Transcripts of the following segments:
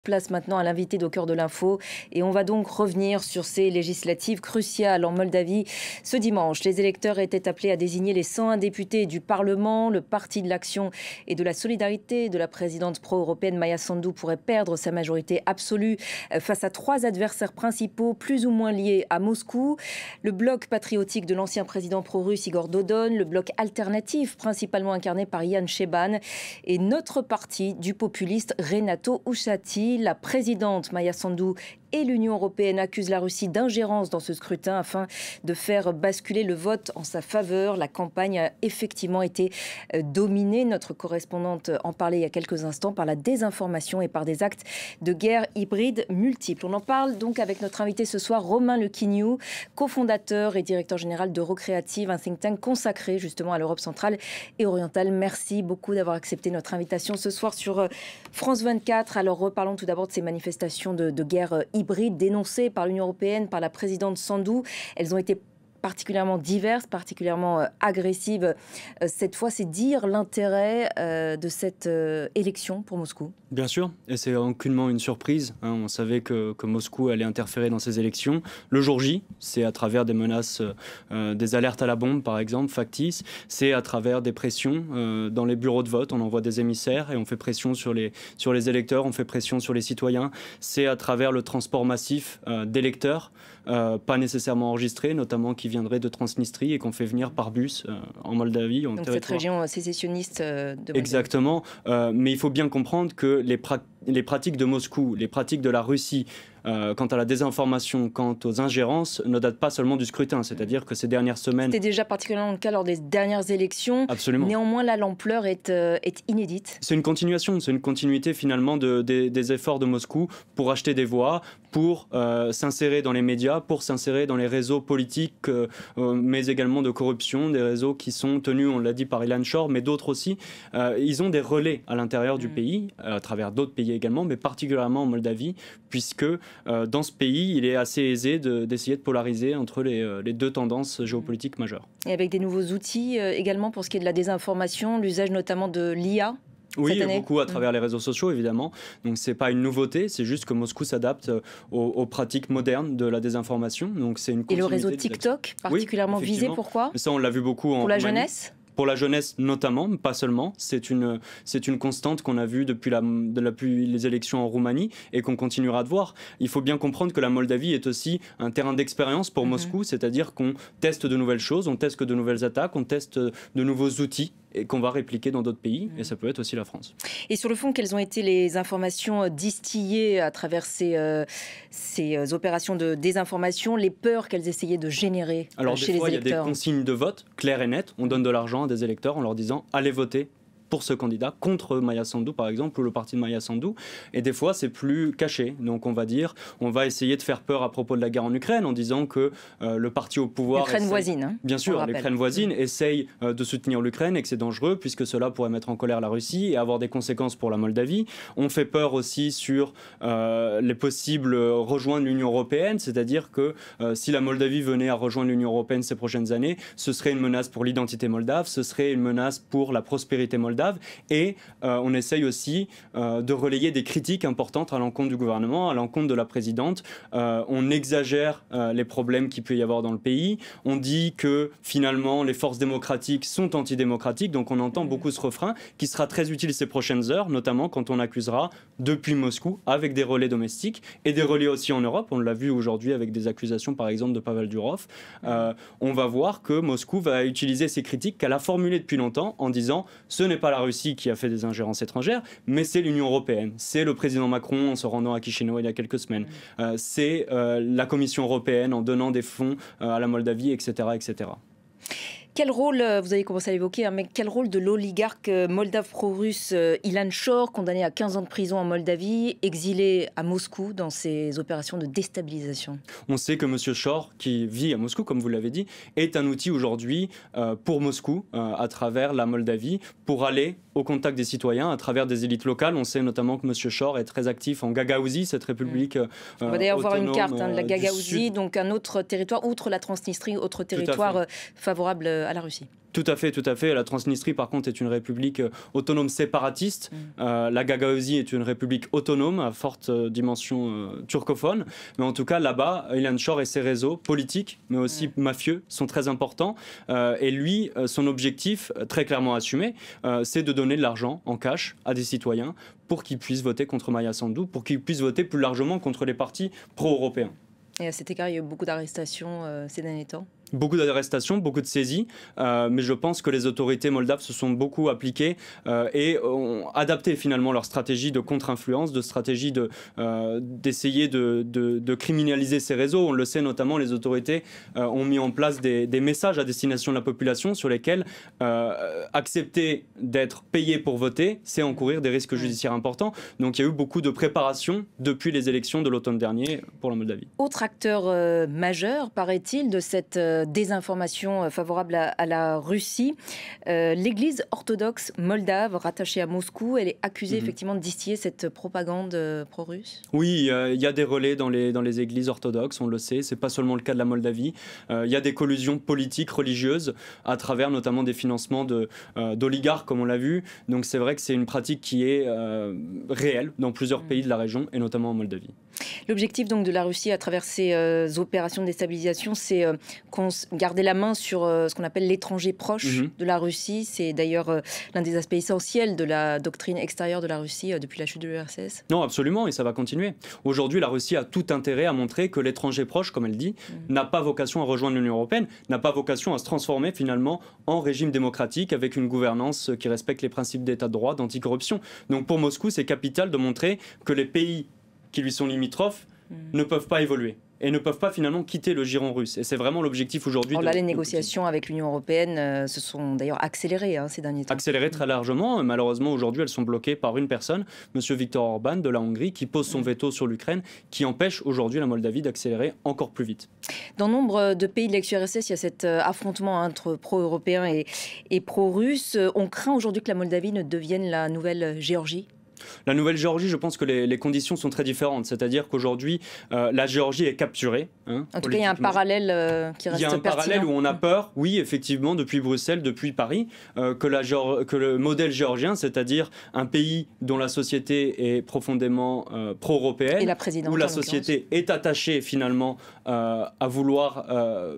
Place maintenant à l'invité d'Au cœur de l'info et on va donc revenir sur ces législatives cruciales en Moldavie. Ce dimanche, les électeurs étaient appelés à désigner les 101 députés du Parlement. Le Parti de l'Action et de la Solidarité de la présidente pro-européenne Maia Sandu pourrait perdre sa majorité absolue face à trois adversaires principaux plus ou moins liés à Moscou. Le bloc patriotique de l'ancien président pro-russe Igor Dodon, le bloc alternatif principalement incarné par Ian Sheban et notre parti du populiste Renato Ușati. La présidente Maia Sandu et l'Union européenne accusent la Russie d'ingérence dans ce scrutin afin de faire basculer le vote en sa faveur. La campagne a effectivement été dominée, notre correspondante en parlait il y a quelques instants, par la désinformation et par des actes de guerre hybride multiples. On en parle donc avec notre invité ce soir, Romain Lequigniou, cofondateur et directeur général d'Eurocreative, un think tank consacré justement à l'Europe centrale et orientale. Merci beaucoup d'avoir accepté notre invitation ce soir sur France 24. Alors reparlons tout d'abord de ces manifestations de guerre hybrides dénoncées par l'Union européenne, par la présidente Sandu. Elles ont été particulièrement diverses, particulièrement agressives. Cette fois, c'est dire l'intérêt de cette élection pour Moscou. Bien sûr, et c'est aucunement une surprise. On savait que Moscou allait interférer dans ces élections. Le jour J, c'est à travers des menaces, des alertes à la bombe, par exemple, factices. C'est à travers des pressions dans les bureaux de vote. On envoie des émissaires et on fait pression sur les électeurs, on fait pression sur les citoyens. C'est à travers le transport massif d'électeurs, pas nécessairement enregistrés, notamment qui viendraient de Transnistrie et qu'on fait venir par bus en Moldavie. Donc cette région sécessionniste de Moldavie. Exactement, mais il faut bien comprendre que les pratiques de Moscou, les pratiques de la Russie, quant à la désinformation, quant aux ingérences, ne datent pas seulement du scrutin. C'est-à-dire que ces dernières semaines... C'était déjà particulièrement le cas lors des dernières élections. Absolument. Néanmoins, là, l'ampleur est inédite. C'est une continuation, c'est une continuité finalement des efforts de Moscou pour acheter des voix, pour s'insérer dans les médias, pour s'insérer dans les réseaux politiques, mais également de corruption, des réseaux qui sont tenus, on l'a dit, par Ilan Shor, mais d'autres aussi. Ils ont des relais à l'intérieur du pays, à travers d'autres pays également, mais particulièrement en Moldavie, puisque dans ce pays, il est assez aisé d'essayer de polariser entre les deux tendances géopolitiques majeures. Et avec des nouveaux outils également pour ce qui est de la désinformation, l'usage notamment de l'IA. Oui, beaucoup à travers les réseaux sociaux, évidemment. Donc, ce n'est pas une nouveauté, c'est juste que Moscou s'adapte aux pratiques modernes de la désinformation. Donc, c'est une continuité. Et le réseau TikTok, particulièrement visé, pourquoi ? Ça, on l'a vu beaucoup en Pour la Roumanie. Jeunesse ? Pour la jeunesse notamment, mais pas seulement. C'est une constante qu'on a vue depuis les élections en Roumanie et qu'on continuera de voir. Il faut bien comprendre que la Moldavie est aussi un terrain d'expérience pour Moscou, c'est-à-dire qu'on teste de nouvelles choses, on teste de nouvelles attaques, on teste de nouveaux outils et qu'on va répliquer dans d'autres pays, et ça peut être aussi la France. Et sur le fond, quelles ont été les informations distillées à travers ces opérations de désinformation, les peurs qu'elles essayaient de générer chez les électeurs ? Alors des fois, il y a des consignes de vote claires et nettes. On donne de l'argent à des électeurs en leur disant « allez voter ». Pour ce candidat, contre Maia Sandu par exemple, ou le parti de Maia Sandu. Et des fois, c'est plus caché. Donc on va essayer de faire peur à propos de la guerre en Ukraine en disant que le parti au pouvoir... L'Ukraine voisine. Hein, bien sûr, l'Ukraine voisine essaye de soutenir l'Ukraine et que c'est dangereux puisque cela pourrait mettre en colère la Russie et avoir des conséquences pour la Moldavie. On fait peur aussi sur les possibles rejoindre l'Union européenne, c'est-à-dire que si la Moldavie venait à rejoindre l'Union européenne ces prochaines années, ce serait une menace pour l'identité moldave, ce serait une menace pour la prospérité moldave. Et on essaye aussi de relayer des critiques importantes à l'encontre du gouvernement, à l'encontre de la présidente. On exagère les problèmes qu'il peut y avoir dans le pays. On dit que finalement les forces démocratiques sont antidémocratiques. Donc on entend beaucoup ce refrain qui sera très utile ces prochaines heures, notamment quand on accusera depuis Moscou avec des relais domestiques et des relais aussi en Europe. On l'a vu aujourd'hui avec des accusations par exemple de Pavel Durov. On va voir que Moscou va utiliser ces critiques qu'elle a formulées depuis longtemps en disant ce n'est pas la Russie qui a fait des ingérences étrangères, mais c'est l'Union européenne. C'est le président Macron en se rendant à Chisinau il y a quelques semaines. C'est la Commission européenne en donnant des fonds à la Moldavie, etc., etc. Quel rôle, vous avez commencé à l'évoquer, hein, mais quel rôle de l'oligarque moldave pro-russe Ilan Shor, condamné à 15 ans de prison en Moldavie, exilé à Moscou dans ses opérations de déstabilisation ? On sait que M. Shor, qui vit à Moscou, comme vous l'avez dit, est un outil aujourd'hui pour Moscou, à travers la Moldavie, pour aller au contact des citoyens, à travers des élites locales. On sait notamment que M. Shor est très actif en Gagaouzie, cette république on va d'ailleurs voir une carte de la Gagaouzie, donc un autre territoire, outre la Transnistrie, autre territoire favorable à la Russie. Tout à fait, tout à fait. La Transnistrie, par contre, est une république autonome séparatiste. La Gagaouzie est une république autonome à forte dimension turcophone. Mais en tout cas, là-bas, Ilan Shor et ses réseaux politiques, mais aussi mafieux, sont très importants. Et lui, son objectif, très clairement assumé, c'est de donner de l'argent en cash à des citoyens pour qu'ils puissent voter contre Maia Sandu, pour qu'ils puissent voter plus largement contre les partis pro-européens. Et à cet égard, il y a eu beaucoup d'arrestations ces derniers temps. Beaucoup d'arrestations, beaucoup de saisies, mais je pense que les autorités moldaves se sont beaucoup appliquées et ont adapté finalement leur stratégie de contre-influence, de stratégie d'essayer de criminaliser ces réseaux. On le sait notamment, les autorités ont mis en place des messages à destination de la population sur lesquels accepter d'être payé pour voter, c'est encourir des risques judiciaires importants. Donc il y a eu beaucoup de préparation depuis les élections de l'automne dernier pour la Moldavie. Autre acteur majeur, paraît-il, de cette désinformation favorable à la Russie, l'Église orthodoxe moldave rattachée à Moscou, elle est accusée effectivement de distiller cette propagande pro-russe. Oui, il y a des relais dans les églises orthodoxes, on le sait, c'est pas seulement le cas de la Moldavie. Il y a des collusions politiques, religieuses, à travers notamment des financements d'oligarques, comme on l'a vu. Donc c'est vrai que c'est une pratique qui est réelle dans plusieurs pays de la région, et notamment en Moldavie. L'objectif donc de la Russie à travers ces opérations de déstabilisation, c'est garder la main sur ce qu'on appelle l'étranger proche de la Russie. C'est d'ailleurs l'un des aspects essentiels de la doctrine extérieure de la Russie depuis la chute de l'URSS. Non, absolument, et ça va continuer. Aujourd'hui, la Russie a tout intérêt à montrer que l'étranger proche, comme elle dit, n'a pas vocation à rejoindre l'Union européenne, n'a pas vocation à se transformer finalement en régime démocratique avec une gouvernance qui respecte les principes d'état de droit, d'anticorruption. Donc pour Moscou, c'est capital de montrer que les pays qui lui sont limitrophes ne peuvent pas évoluer et ne peuvent pas finalement quitter le giron russe. Et c'est vraiment l'objectif aujourd'hui. Alors là, les négociations avec l'Union européenne se sont d'ailleurs accélérées ces derniers temps. Accélérées très largement. Malheureusement, aujourd'hui, elles sont bloquées par une personne, M. Viktor Orban de la Hongrie, qui pose son veto sur l'Ukraine, qui empêche aujourd'hui la Moldavie d'accélérer encore plus vite. Dans nombre de pays de l'ex-URSS, il y a cet affrontement entre pro-européens et pro-russes. On craint aujourd'hui que la Moldavie ne devienne la nouvelle Géorgie. La nouvelle Géorgie, je pense que les conditions sont très différentes. C'est-à-dire qu'aujourd'hui, la Géorgie est capturée. En tout cas, il y a un parallèle qui reste pertinent. Il y a un parallèle où on a peur, oui, effectivement, depuis Bruxelles, depuis Paris, que le modèle géorgien, c'est-à-dire un pays dont la société est profondément pro-européenne, où la société est attachée finalement à vouloir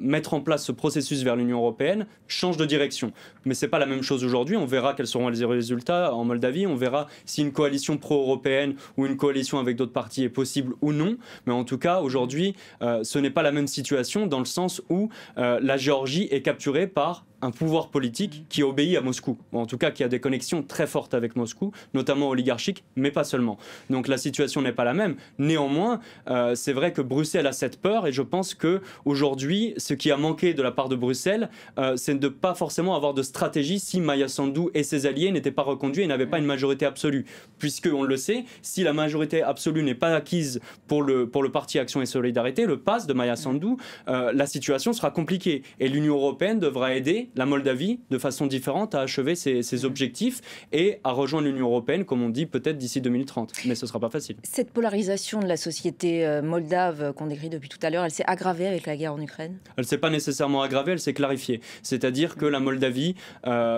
mettre en place ce processus vers l'Union européenne, change de direction. Mais ce n'est pas la même chose aujourd'hui. On verra quels seront les résultats en Moldavie. On verra si une coalition pro-européenne ou une coalition avec d'autres partis est possible ou non. Mais en tout cas, aujourd'hui, ce n'est pas la même situation dans le sens où la Géorgie est capturée par un pouvoir politique qui obéit à Moscou, ou en tout cas qui a des connexions très fortes avec Moscou, notamment oligarchiques, mais pas seulement. Donc la situation n'est pas la même. Néanmoins, c'est vrai que Bruxelles a cette peur, et je pense qu'aujourd'hui, ce qui a manqué de la part de Bruxelles, c'est de ne pas forcément avoir de stratégie si Maia Sandu et ses alliés n'étaient pas reconduits et n'avaient pas une majorité absolue. Puisque, on le sait, si la majorité absolue n'est pas acquise pour le parti Action et Solidarité, le PAS de Maia Sandu, la situation sera compliquée. Et l'Union européenne devra aider la Moldavie de façon différente à achever ses objectifs et à rejoindre l'Union européenne, comme on dit, peut-être d'ici 2030. Mais ce ne sera pas facile. Cette polarisation de la société moldave qu'on décrit depuis tout à l'heure, elle s'est aggravée avec la guerre en Ukraine ? Elle ne s'est pas nécessairement aggravée, elle s'est clarifiée. C'est-à-dire que la Moldavie,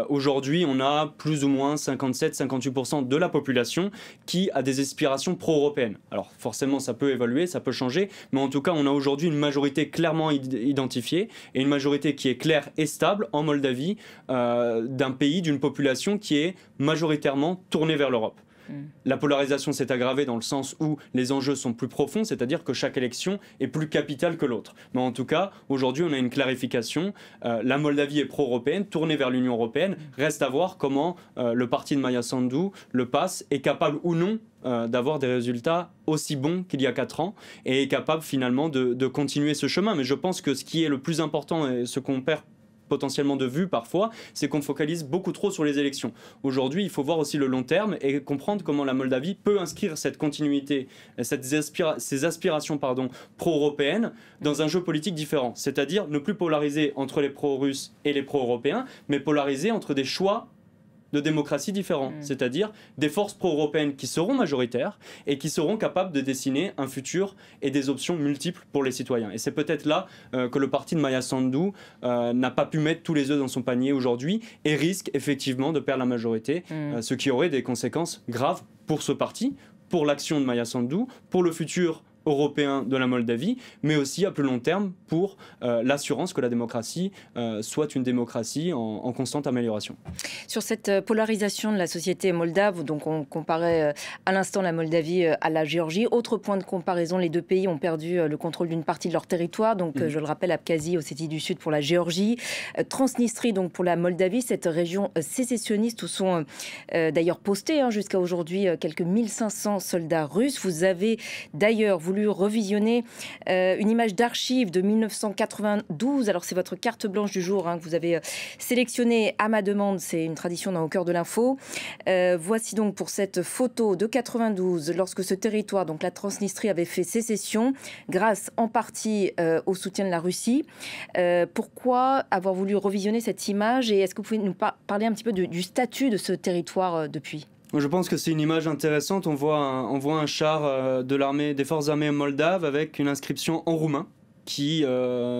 aujourd'hui, on a plus ou moins 57-58% de la population qui a des aspirations pro-européennes. Alors forcément, ça peut évoluer, ça peut changer, mais en tout cas, on a aujourd'hui une majorité clairement identifiée et une majorité qui est claire et stable en Moldavie, d'un pays, d'une population qui est majoritairement tournée vers l'Europe. La polarisation s'est aggravée dans le sens où les enjeux sont plus profonds, c'est-à-dire que chaque élection est plus capitale que l'autre. Mais en tout cas, aujourd'hui, on a une clarification. La Moldavie est pro-européenne, tournée vers l'Union européenne. Reste à voir comment le parti de Maia Sandu, le PAS, est capable ou non d'avoir des résultats aussi bons qu'il y a 4 ans et est capable finalement de continuer ce chemin. Mais je pense que ce qui est le plus important et ce qu'on perd potentiellement de vue parfois, c'est qu'on focalise beaucoup trop sur les élections. Aujourd'hui, il faut voir aussi le long terme et comprendre comment la Moldavie peut inscrire cette continuité, ces aspirations pro-européennes dans un jeu politique différent. C'est-à-dire ne plus polariser entre les pro-russes et les pro-européens, mais polariser entre des choix de démocraties différents, c'est-à-dire des forces pro-européennes qui seront majoritaires et qui seront capables de dessiner un futur et des options multiples pour les citoyens. Et c'est peut-être là que le parti de Maia Sandu n'a pas pu mettre tous les œufs dans son panier aujourd'hui et risque effectivement de perdre la majorité, ce qui aurait des conséquences graves pour ce parti, pour l'action de Maia Sandu, pour le futur européen de la Moldavie, mais aussi à plus long terme pour l'assurance que la démocratie soit une démocratie en constante amélioration. Sur cette polarisation de la société moldave, donc on comparait à l'instant la Moldavie à la Géorgie. Autre point de comparaison, les deux pays ont perdu le contrôle d'une partie de leur territoire. Donc je le rappelle, Abkhazie, Ossétie du Sud pour la Géorgie, Transnistrie donc pour la Moldavie, cette région sécessionniste où sont d'ailleurs postés jusqu'à aujourd'hui quelques 1500 soldats russes. Vous avez d'ailleurs voulu revisionner une image d'archives de 1992. Alors c'est votre carte blanche du jour que vous avez sélectionnée à ma demande. C'est une tradition dans Au cœur de l'info. Voici donc pour cette photo de 92, lorsque ce territoire, donc la Transnistrie, avait fait sécession, grâce en partie au soutien de la Russie. Pourquoi avoir voulu revisionner cette image et est-ce que vous pouvez nous parler un petit peu du statut de ce territoire depuis ? Je pense que c'est une image intéressante. On voit un char des forces armées moldaves avec une inscription en roumain qui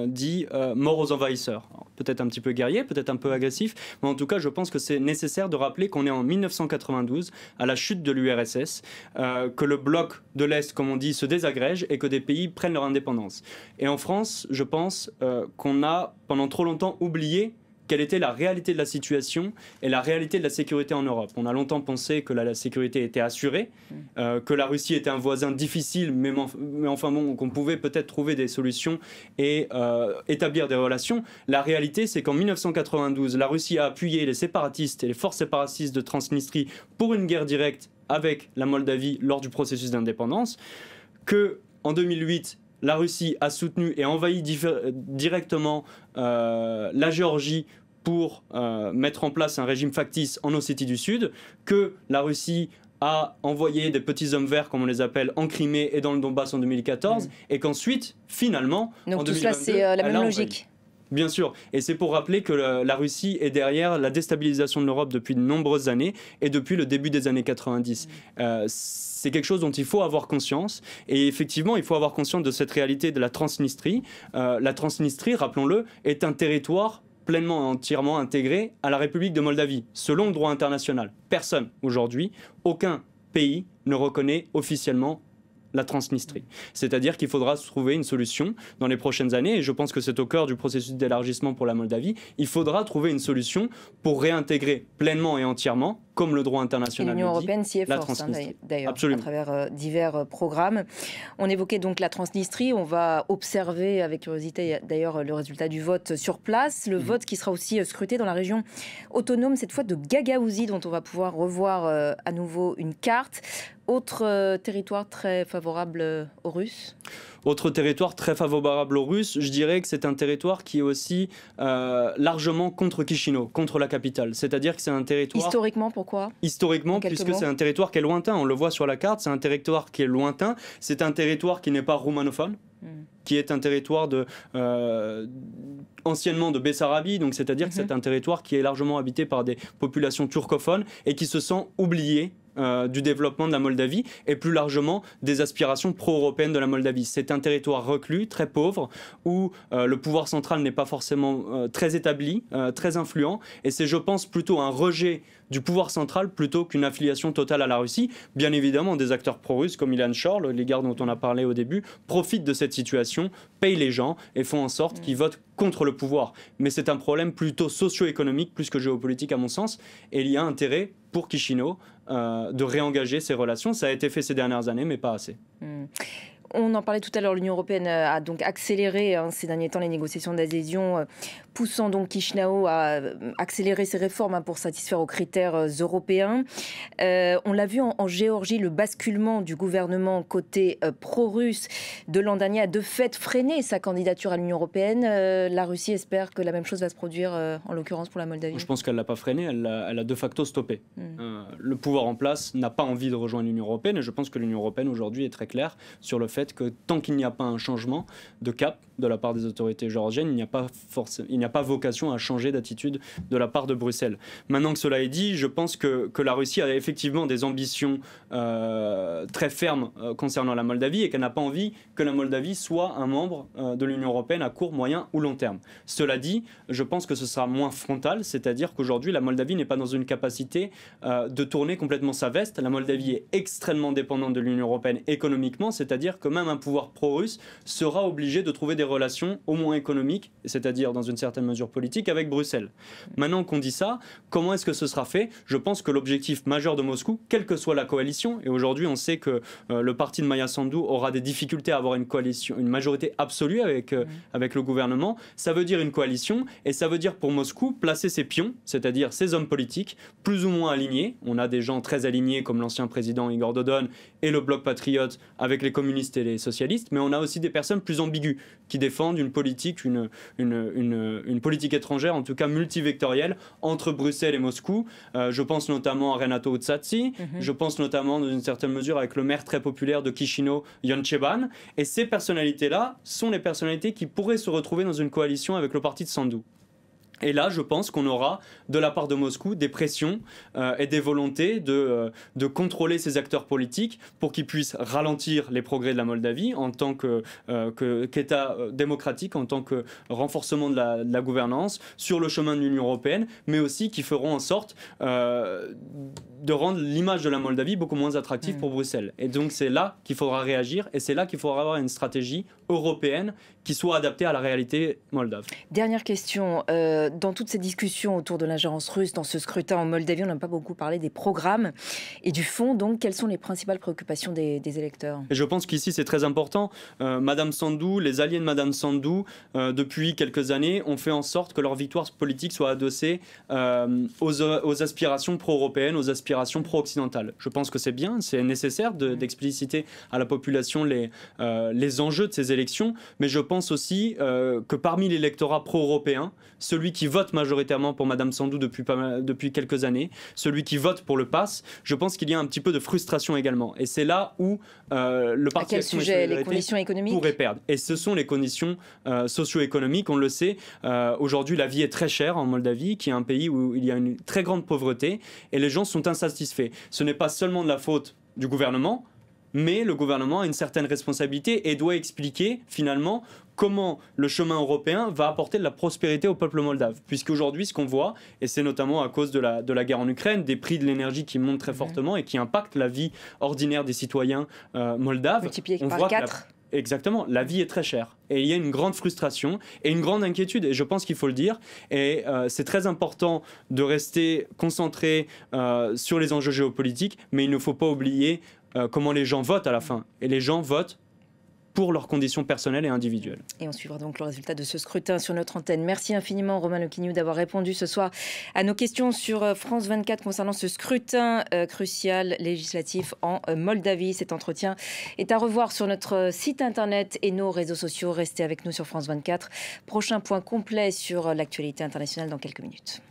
dit « Mort aux envahisseurs ». Peut-être un petit peu guerrier, peut-être un peu agressif, mais en tout cas, je pense que c'est nécessaire de rappeler qu'on est en 1992, à la chute de l'URSS, que le bloc de l'Est, comme on dit, se désagrège et que des pays prennent leur indépendance. Et en France, je pense qu'on a pendant trop longtemps oublié quelle était la réalité de la situation et la réalité de la sécurité en Europe. On a longtemps pensé que la sécurité était assurée, que la Russie était un voisin difficile, mais enfin bon, qu'on pouvait peut-être trouver des solutions et établir des relations. La réalité, c'est qu'en 1992, la Russie a appuyé les séparatistes et les forces séparatistes de Transnistrie pour une guerre directe avec la Moldavie lors du processus d'indépendance, qu'en 2008, la Russie a soutenu et envahi directement la Géorgie pour mettre en place un régime factice en Ossétie du Sud, que la Russie a envoyé des petits hommes verts, comme on les appelle, en Crimée et dans le Donbass en 2014, et qu'ensuite, finalement, donc en 2022, tout cela, c'est la même logique. Bien sûr, et c'est pour rappeler que la Russie est derrière la déstabilisation de l'Europe depuis de nombreuses années et depuis le début des années 90. C'est quelque chose dont il faut avoir conscience et effectivement, il faut avoir conscience de cette réalité de la Transnistrie. La Transnistrie, rappelons-le, est un territoire pleinement et entièrement intégré à la République de Moldavie, selon le droit international. Personne, aujourd'hui, aucun pays ne reconnaît officiellement la Transnistrie. C'est-à-dire qu'il faudra trouver une solution dans les prochaines années, et je pense que c'est au cœur du processus d'élargissement pour la Moldavie, il faudra trouver une solution pour réintégrer pleinement et entièrement, comme le droit international l'Union européenne s'y efforce, d'ailleurs, à travers divers programmes. On évoquait donc la Transnistrie, on va observer avec curiosité d'ailleurs le résultat du vote sur place, le vote qui sera aussi scruté dans la région autonome, cette fois de Gagaouzie, dont on va pouvoir revoir à nouveau une carte. Autre territoire très favorable aux Russes ? Autre territoire très favorable aux Russes, je dirais que c'est un territoire qui est aussi largement contre Chisinau, contre la capitale. C'est-à-dire que c'est un territoire... Historiquement, pourquoi ? Historiquement, puisque c'est un territoire qui est lointain. On le voit sur la carte, c'est un territoire qui est lointain. C'est un territoire qui n'est pas roumanophone, qui est un territoire anciennement de Bessarabie, donc c'est-à-dire que c'est un territoire qui est largement habité par des populations turcophones et qui se sent oublié du développement de la Moldavie et plus largement des aspirations pro-européennes de la Moldavie. C'est un territoire reclus, très pauvre, où le pouvoir central n'est pas forcément très établi, très influent, et c'est, je pense, plutôt un rejet du pouvoir central plutôt qu'une affiliation totale à la Russie. Bien évidemment, des acteurs pro-russes comme Ilan Shor, l'oligarque dont on a parlé au début, profitent de cette situation, payent les gens et font en sorte qu'ils votent contre le pouvoir. Mais c'est un problème plutôt socio-économique plus que géopolitique à mon sens, et il y a intérêt pour Chisinau de réengager ses relations. Ça a été fait ces dernières années, mais pas assez. On en parlait tout à l'heure, l'Union européenne a donc accéléré ces derniers temps les négociations d'adhésion, poussant donc Chisinau à accélérer ses réformes pour satisfaire aux critères européens. On l'a vu en Géorgie, le basculement du gouvernement côté pro-russe de l'an dernier a de fait freiné sa candidature à l'Union européenne. La Russie espère que la même chose va se produire, en l'occurrence pour la Moldavie. Je pense qu'elle ne l'a pas freiné, elle a de facto stoppé. Le pouvoir en place n'a pas envie de rejoindre l'Union européenne et je pense que l'Union européenne aujourd'hui est très claire sur le fait fait que tant qu'il n'y a pas un changement de cap de la part des autorités géorgiennes, il n'y a pas vocation à changer d'attitude de la part de Bruxelles. Maintenant que cela est dit, je pense que la Russie a effectivement des ambitions très fermes concernant la Moldavie et qu'elle n'a pas envie que la Moldavie soit un membre de l'Union européenne à court, moyen ou long terme. Cela dit, je pense que ce sera moins frontal, c'est-à-dire qu'aujourd'hui, la Moldavie n'est pas dans une capacité de tourner complètement sa veste. La Moldavie est extrêmement dépendante de l'Union européenne économiquement, c'est-à-dire que même un pouvoir pro-russe sera obligé de trouver des relations au moins économiques, c'est-à-dire dans une certaine mesure politique, avec Bruxelles. Maintenant qu'on dit ça, comment est-ce que ce sera fait? Je pense que l'objectif majeur de Moscou, quelle que soit la coalition, et aujourd'hui on sait que le parti de Maia Sandu aura des difficultés à avoir une coalition, une majorité absolue avec le gouvernement, ça veut dire une coalition, et ça veut dire pour Moscou placer ses pions, c'est-à-dire ses hommes politiques, plus ou moins alignés. On a des gens très alignés comme l'ancien président Igor Dodon et le bloc patriote avec les communistes et les socialistes, mais on a aussi des personnes plus ambiguës qui défendent une politique, une politique étrangère, en tout cas multivectorielle, entre Bruxelles et Moscou. Je pense notamment à Renato Utsatsi, je pense notamment dans une certaine mesure avec le maire très populaire de Chisinau, Yoncheban, et ces personnalités-là sont les personnalités qui pourraient se retrouver dans une coalition avec le parti de Sandu. Et là, je pense qu'on aura, de la part de Moscou, des pressions et des volontés de contrôler ces acteurs politiques pour qu'ils puissent ralentir les progrès de la Moldavie en tant qu'État démocratique, en tant que renforcement de la gouvernance sur le chemin de l'Union européenne, mais aussi qui feront en sorte de rendre l'image de la Moldavie beaucoup moins attractive pour Bruxelles. Et donc c'est là qu'il faudra réagir et c'est là qu'il faudra avoir une stratégie européenne qui soit adaptée à la réalité moldave. Dernière question. Dans toutes ces discussions autour de l'ingérence russe dans ce scrutin en Moldavie, on n'a pas beaucoup parlé des programmes et du fond. Donc, quelles sont les principales préoccupations des électeurs? Et je pense qu'ici, c'est très important. Madame Sandu, les alliés de Madame Sandu, depuis quelques années, ont fait en sorte que leur victoire politique soit adossée aux aspirations pro-européennes, aux aspirations pro-occidentales. Je pense que c'est bien, c'est nécessaire d'expliciter à la population les enjeux de ces élections, mais je pense aussi que parmi l'électorat pro-européen, celui qui vote majoritairement pour Madame Sandu depuis quelques années, celui qui vote pour le pass, je pense qu'il y a un petit peu de frustration également. Et c'est là où le parti Action et Solidarité les conditions économiques pourrait perdre. Et ce sont les conditions socio-économiques, on le sait. Aujourd'hui, la vie est très chère en Moldavie, qui est un pays où il y a une très grande pauvreté, et les gens sont insatisfaits. Ce n'est pas seulement de la faute du gouvernement, mais le gouvernement a une certaine responsabilité et doit expliquer finalement comment le chemin européen va apporter de la prospérité au peuple moldave. Puisqu'aujourd'hui, ce qu'on voit, et c'est notamment à cause de la guerre en Ukraine, des prix de l'énergie qui montent très fortement et qui impactent la vie ordinaire des citoyens moldaves. Multiplié par 4. Exactement, la vie est très chère et il y a une grande frustration et une grande inquiétude, et je pense qu'il faut le dire, et c'est très important de rester concentré sur les enjeux géopolitiques, mais il ne faut pas oublier comment les gens votent à la fin, et les gens votent pour leurs conditions personnelles et individuelles. Et on suivra donc le résultat de ce scrutin sur notre antenne. Merci infiniment Romain Lequigniou d'avoir répondu ce soir à nos questions sur France 24 concernant ce scrutin crucial législatif en Moldavie. Cet entretien est à revoir sur notre site internet et nos réseaux sociaux. Restez avec nous sur France 24. Prochain point complet sur l'actualité internationale dans quelques minutes.